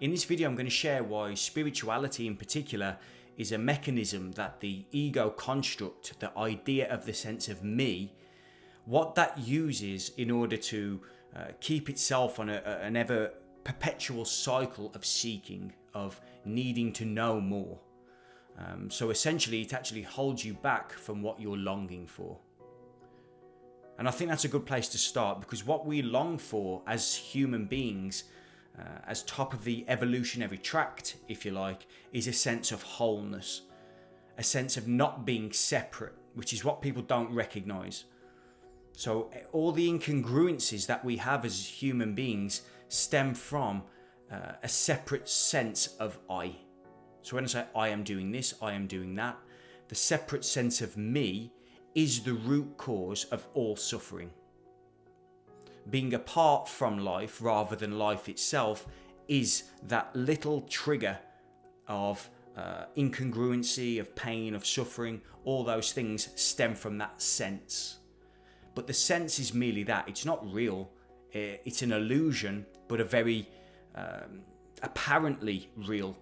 In this video, I'm going to share why spirituality in particular is a mechanism that the ego construct, the idea of the sense of me, what that uses in order to keep itself on an ever perpetual cycle of seeking, of needing to know more. So essentially, it actually holds you back from what you're longing for. And I think that's a good place to start, because what we long for as human beings, as top of the evolutionary tract, if you like, is a sense of wholeness, a sense of not being separate, which is what people don't recognize. So all the incongruencies that we have as human beings stem from a separate sense of I. So when I say I am doing this, I am doing that, the separate sense of me is the root cause of all suffering. Being apart from life rather than life itself is that little trigger of incongruency, of pain, of suffering. All those things stem from that sense. But the sense is merely that. It's not real. It's an illusion, but a very apparently real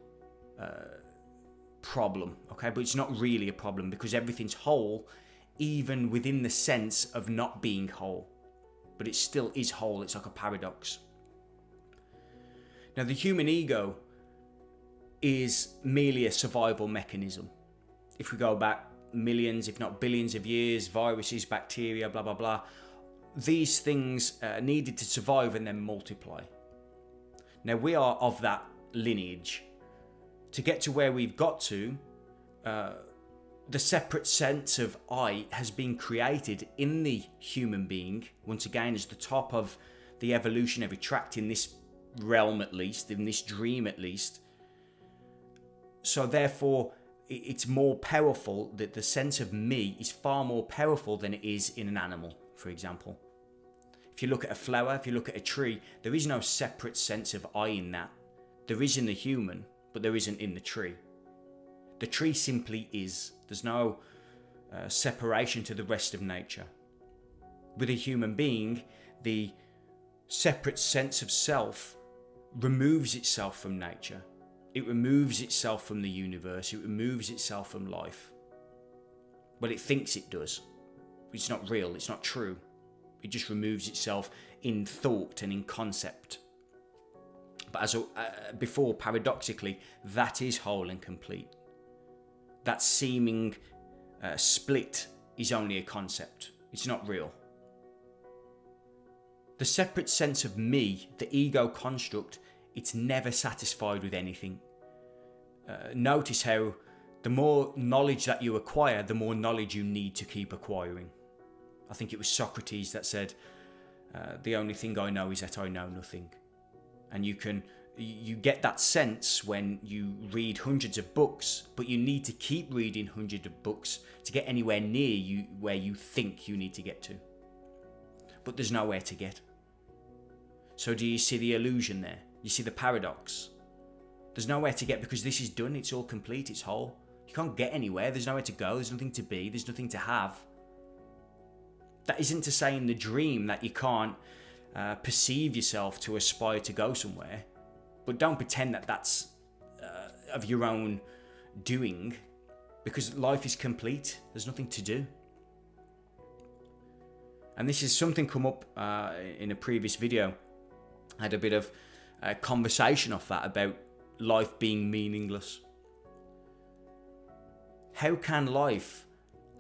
problem. Okay, but it's not really a problem because everything's whole, even within the sense of not being whole. But it still is whole. It's like a paradox. Now, the human ego is merely a survival mechanism. If we go back millions, if not billions of years, viruses, bacteria, blah, blah, blah, these things needed to survive and then multiply. Now, we are of that lineage. To get to where we've got to, the separate sense of I has been created in the human being, once again, as the top of the evolutionary tract in this realm at least, in this dream at least. So therefore, it's more powerful, that the sense of me is far more powerful than it is in an animal, for example. If you look at a flower, if you look at a tree, there is no separate sense of I in that. There is in the human, but there isn't in the tree. The tree simply is. There's no separation to the rest of nature. With a human being, the separate sense of self removes itself from nature. It removes itself from the universe. It removes itself from life. Well, it thinks it does. It's not real. It's not true. It just removes itself in thought and in concept. But as before, paradoxically, that is whole and complete. That seeming split is only a concept. It's not real. The separate sense of me, the ego construct, it's never satisfied with anything. Notice how the more knowledge that you acquire, the more knowledge you need to keep acquiring. I think it was Socrates that said, the only thing I know is that I know nothing. And you get that sense when you read hundreds of books, but you need to keep reading hundreds of books to get anywhere near where you think you need to get to. But there's nowhere to get. So do you see the illusion there? You see the paradox? There's nowhere to get because this is done, it's all complete, it's whole. You can't get anywhere, there's nowhere to go, there's nothing to be, there's nothing to have. That isn't to say in the dream that you can't perceive yourself to aspire to go somewhere. But don't pretend that that's of your own doing, because life is complete. There's nothing to do. And this is something come up in a previous video. I had a bit of a conversation off that about life being meaningless. How can life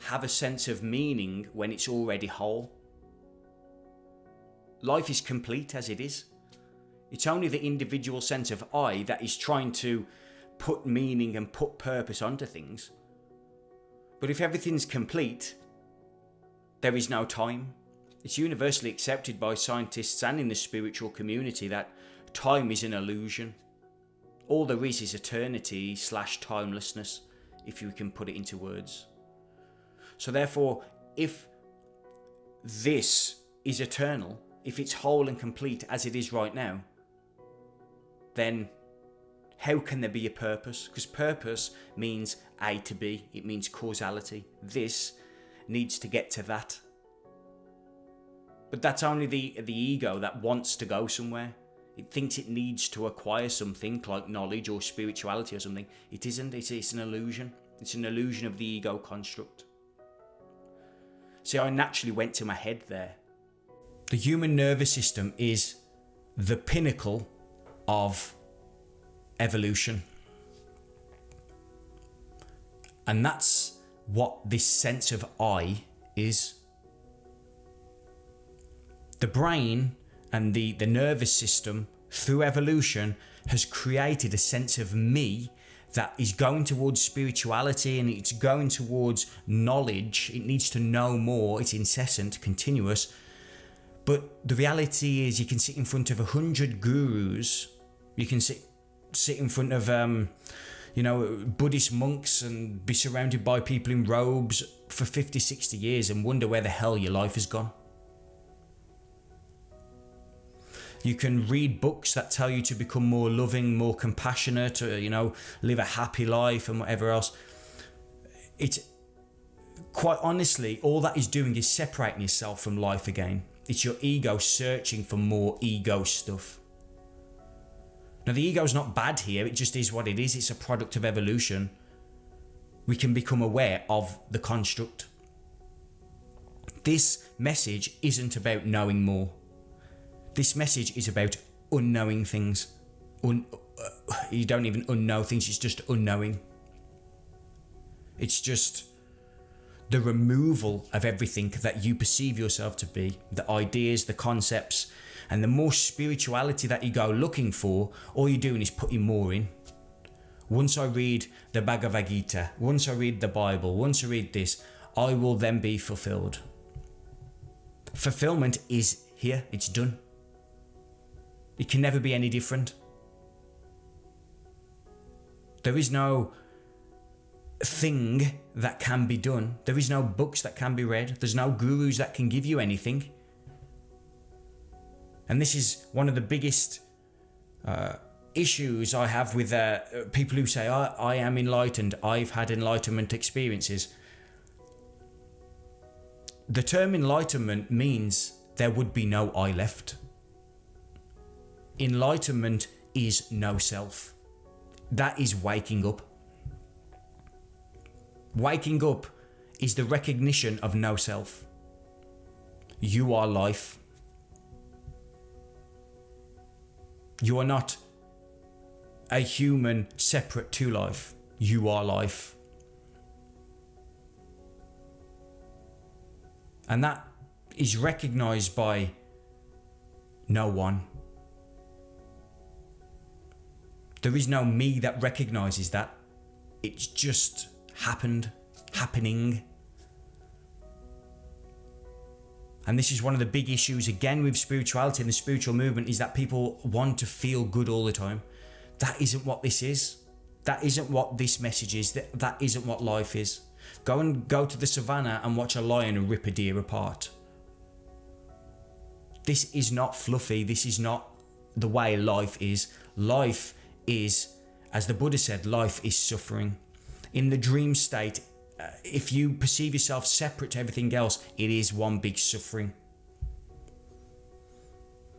have a sense of meaning when it's already whole? Life is complete as it is. It's only the individual sense of I that is trying to put meaning and put purpose onto things. But if everything's complete, there is no time. It's universally accepted by scientists and in the spiritual community that time is an illusion. All there is eternity / timelessness, if you can put it into words. So therefore, if this is eternal, if it's whole and complete as it is right now, then how can there be a purpose? Because purpose means A to B. It means causality. This needs to get to that. But that's only the ego that wants to go somewhere. It thinks it needs to acquire something like knowledge or spirituality or something. It isn't. It's an illusion. It's an illusion of the ego construct. See, I naturally went to my head there. The human nervous system is the pinnacle of evolution. And that's what this sense of I is. The brain and the nervous system, through evolution, has created a sense of me that is going towards spirituality, and it's going towards knowledge. It needs to know more. It's incessant, continuous. But the reality is, you can sit in front of 100 gurus. You can sit in front of Buddhist monks and be surrounded by people in robes for 50, 60 years and wonder where the hell your life has gone. You can read books that tell you to become more loving, more compassionate, live a happy life and whatever else. It's quite honestly, all that is doing is separating yourself from life again. It's your ego searching for more ego stuff. Now, the ego's not bad here. It just is what it is. It's a product of evolution. We can become aware of the construct. This message isn't about knowing more. This message is about unknowing things. You don't even unknow things, it's just unknowing. It's just the removal of everything that you perceive yourself to be, the ideas, the concepts, and the more spirituality that you go looking for, all you're doing is putting more in. Once I read the Bhagavad Gita, once I read the Bible, once I read this, I will then be fulfilled. Fulfillment is here, it's done. It can never be any different. There is no thing that can be done. There is no books that can be read. There's no gurus that can give you anything. And this is one of the biggest issues I have with people who say, I am enlightened, I've had enlightenment experiences. The term enlightenment means there would be no I left. Enlightenment is no self. That is waking up. Waking up is the recognition of no self. You are life. You are not a human separate to life. You are life. And that is recognized by no one. There is no me that recognizes that. It's just happening. And this is one of the big issues again with spirituality and the spiritual movement, is that people want to feel good all the time. That isn't what this is. That isn't what this message is. That isn't what life is. Go to the savannah and watch a lion rip a deer apart. This is not fluffy. This is not the way life is. Life is, as the Buddha said, life is suffering. In the dream state, if you perceive yourself separate to everything else, it is one big suffering.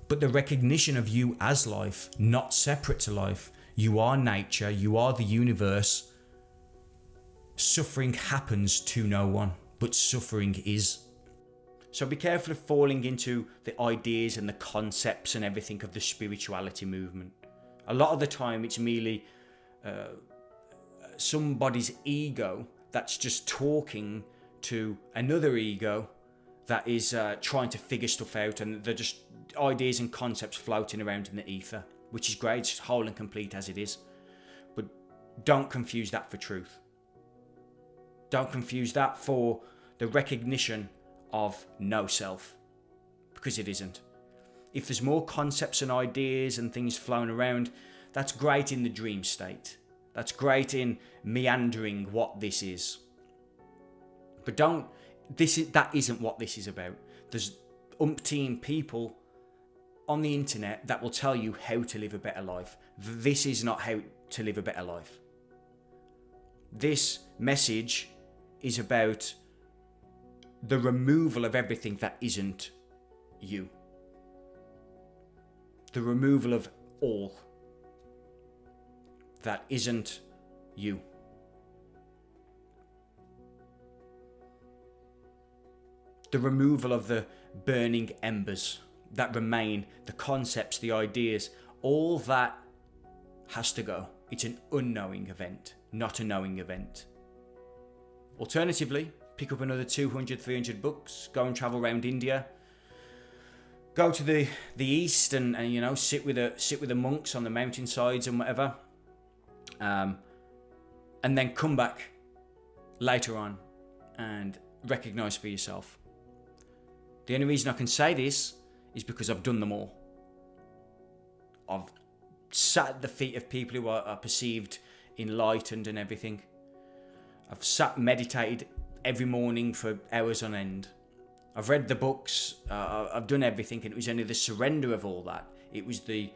But the recognition of you as life, not separate to life, you are nature, you are the universe. Suffering happens to no one, but suffering is. So be careful of falling into the ideas and the concepts and everything of the spirituality movement. A lot of the time it's merely somebody's ego that's just talking to another ego that is trying to figure stuff out, and they're just ideas and concepts floating around in the ether, which is great, it's whole and complete as it is. But don't confuse that for truth. Don't confuse that for the recognition of no self, because it isn't. If there's more concepts and ideas and things flowing around, that's great in the dream state. That's great in meandering what this is. But that isn't what this is about. There's umpteen people on the internet that will tell you how to live a better life. This is not how to live a better life. This message is about the removal of everything that isn't you. The removal of all that isn't you. The removal of the burning embers that remain, the concepts, the ideas, all that has to go. It's an unknowing event, not a knowing event. Alternatively, pick up another 200, 300 books, go and travel around India, go to the east and you know, sit with the monks on the mountainsides and whatever, and then come back later on and recognize for yourself. The only reason I can say this is because I've done them all. I've sat at the feet of people who are perceived enlightened and everything. I've sat meditated every morning for hours on end. I've read the books, I've done everything, and it was only the surrender of all that. It was the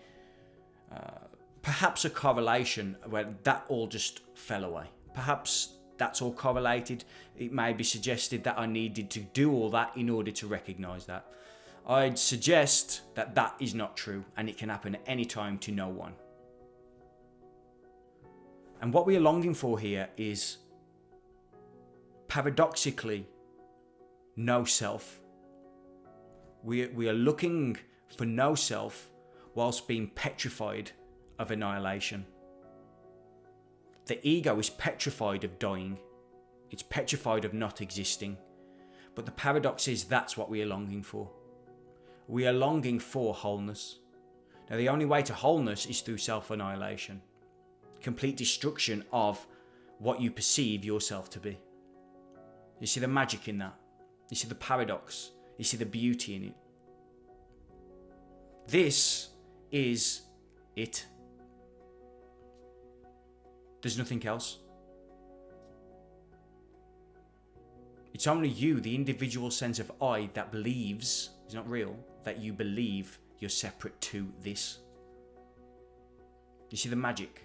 perhaps a correlation where that all just fell away. Perhaps that's all correlated. It may be suggested that I needed to do all that in order to recognise that. I'd suggest that that is not true, and it can happen at any time to no one. And what we are longing for here is, paradoxically, no self. We are looking for no self whilst being petrified of annihilation. The ego is petrified of dying. It's petrified of not existing. But the paradox is that's what we are longing for. We are longing for wholeness. Now, the only way to wholeness is through self-annihilation. Complete destruction of what you perceive yourself to be. You see the magic in that. You see the paradox. You see the beauty in it. This is it. There's nothing else. It's only you, the individual sense of I, that believes, it's not real, that you believe you're separate to this. You see the magic?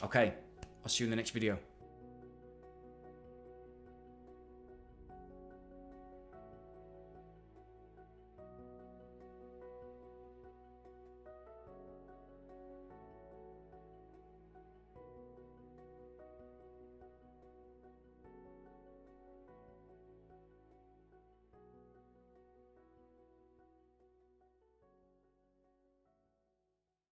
Okay, I'll see you in the next video.